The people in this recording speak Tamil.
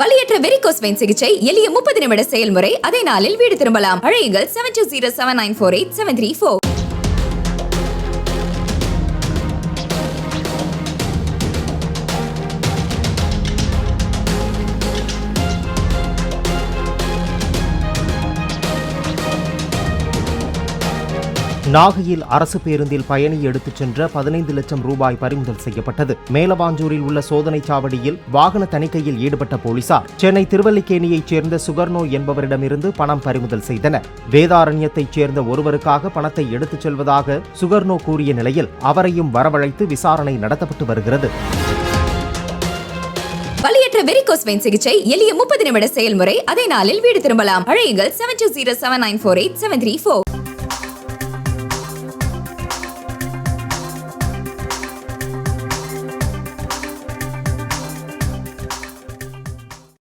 வலியற்ற வெரிகோஸ் வெயின் சிகிச்சை எளிய 30 நிமிட செயல்முறை. அதே நாளில் வீடு திரும்பலாம். அழையுங்கள் 7207948734. நாகையில் அரசு பேருந்தில் பயணி எடுத்துச் சென்ற 15 லட்சம் ரூபாய் பறிமுதல் செய்யப்பட்டது. மேலவாஞ்சூரில் உள்ள சோதனைச் சாவடியில் வாகன தணிக்கையில் ஈடுபட்ட போலீசார் சென்னை திருவல்லிக்கேணியைச் சேர்ந்த சுகர்னோ என்பவரிடமிருந்து பணம் பறிமுதல் செய்தனர். வேதாரண்யத்தைச் சேர்ந்த ஒருவருக்காக பணத்தை எடுத்துச் செல்வதாக சுகர்னோ கூறிய நிலையில் அவரையும் வரவழைத்து விசாரணை நடத்தப்பட்டு வருகிறது. வலியற்ற வெரிகோஸ் வெயின் சிகிச்சை எளிய 30 நிமிட செயல்முறை. அதே நாளில் வீடு திரும்பலாம். அழையுங்கள் 7207948734.